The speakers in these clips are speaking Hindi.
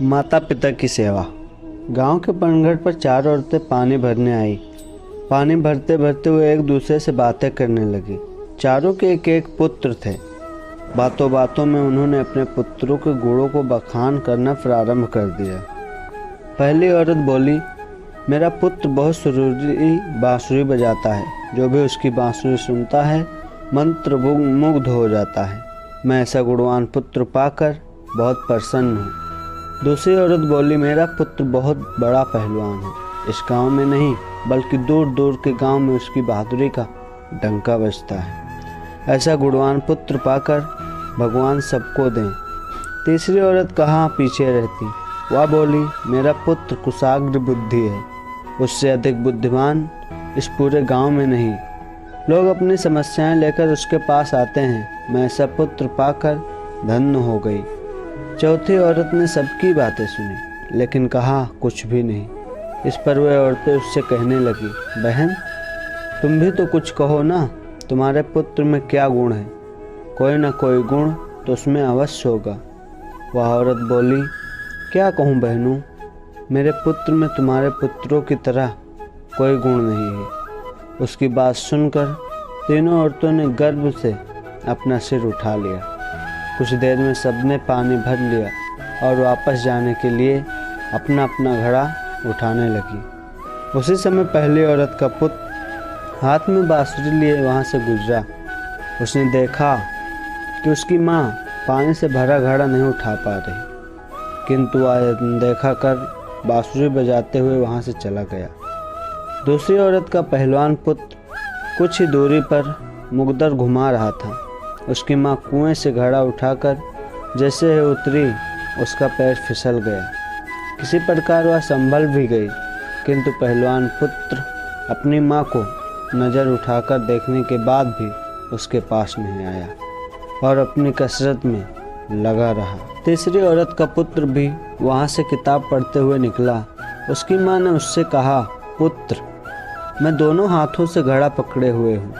माता पिता की सेवा। गांव के पनघट पर 4 औरतें पानी भरने आई। पानी भरते भरते वो एक दूसरे से बातें करने लगी। चारों के एक एक पुत्र थे। बातों बातों में उन्होंने अपने पुत्रों के गुणों को बखान करना प्रारंभ कर दिया। पहली औरत बोली, मेरा पुत्र बहुत सुरीली बांसुरी बजाता है। जो भी उसकी बांसुरी सुनता है मंत्र मुग्ध हो जाता है। मैं ऐसा गुणवान पुत्र पाकर बहुत प्रसन्न हूँ। दूसरी औरत बोली, मेरा पुत्र बहुत बड़ा पहलवान है। इस गांव में नहीं बल्कि दूर दूर के गांव में उसकी बहादुरी का डंका बजता है। ऐसा गुणवान पुत्र पाकर भगवान सबको दें। तीसरी औरत कहाँ पीछे रहती। वह बोली, मेरा पुत्र कुशाग्र बुद्धि है। उससे अधिक बुद्धिमान इस पूरे गांव में नहीं। लोग अपनी समस्याएं लेकर उसके पास आते हैं। मैं ऐसा पुत्र पाकर धन्य हो गई। चौथी औरत ने सबकी बातें सुनी लेकिन कहा कुछ भी नहीं। इस पर वह औरतें उससे कहने लगी, बहन तुम भी तो कुछ कहो ना। तुम्हारे पुत्र में क्या गुण है? कोई ना कोई गुण तो उसमें अवश्य होगा। वह औरत बोली, क्या कहूँ बहनों, मेरे पुत्र में तुम्हारे पुत्रों की तरह कोई गुण नहीं है। उसकी बात सुनकर तीनों औरतों ने गर्व से अपना सिर उठा लिया। कुछ देर में सबने पानी भर लिया और वापस जाने के लिए अपना अपना घड़ा उठाने लगी। उसी समय पहली औरत का पुत्र हाथ में बांसुरी लिए वहाँ से गुजरा। उसने देखा कि उसकी माँ पानी से भरा घड़ा नहीं उठा पा रही, किंतु वह देखा कर बांसुरी बजाते हुए वहाँ से चला गया। दूसरी औरत का पहलवान पुत्र कुछ ही दूरी पर मुकद्दर घुमा रहा था। उसकी माँ कुएं से घड़ा उठाकर जैसे ही उतरी उसका पैर फिसल गया। किसी प्रकार वह संभल भी गई, किंतु पहलवान पुत्र अपनी माँ को नज़र उठाकर देखने के बाद भी उसके पास नहीं आया और अपनी कसरत में लगा रहा। तीसरी औरत का पुत्र भी वहाँ से किताब पढ़ते हुए निकला। उसकी माँ ने उससे कहा, पुत्र मैं दोनों हाथों से घड़ा पकड़े हुए हूँ,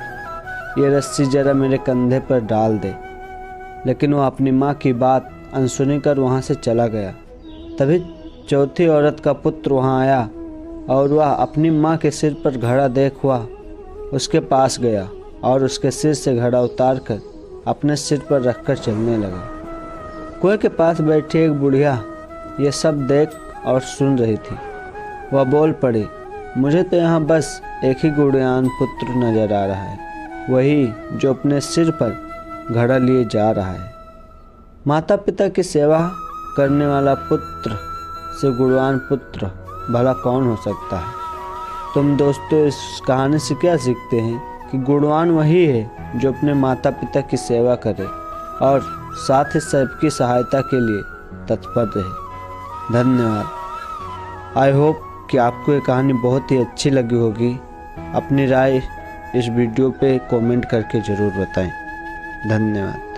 ये रस्सी जरा मेरे कंधे पर डाल दे। लेकिन वह अपनी माँ की बात अनसुनी कर वहाँ से चला गया। तभी चौथी औरत का पुत्र वहाँ आया और वह अपनी माँ के सिर पर घड़ा देख हुआ उसके पास गया और उसके सिर से घड़ा उतार कर अपने सिर पर रखकर चलने लगा। कुएं के पास बैठी एक बुढ़िया ये सब देख और सुन रही थी। वह बोल पड़ी, मुझे तो यहाँ बस एक ही गुणवान पुत्र नजर आ रहा है, वही जो अपने सिर पर घड़ा लिए जा रहा है। माता पिता की सेवा करने वाला पुत्र से गुणवान पुत्र भला कौन हो सकता है। तुम दोस्तों इस कहानी से क्या सीखते हैं कि गुणवान वही है जो अपने माता पिता की सेवा करे और साथ ही सबकी सहायता के लिए तत्पर रहे। धन्यवाद। आई होप कि आपको ये कहानी बहुत ही अच्छी लगी होगी। अपनी राय इस वीडियो पे कमेंट करके ज़रूर बताएं। धन्यवाद।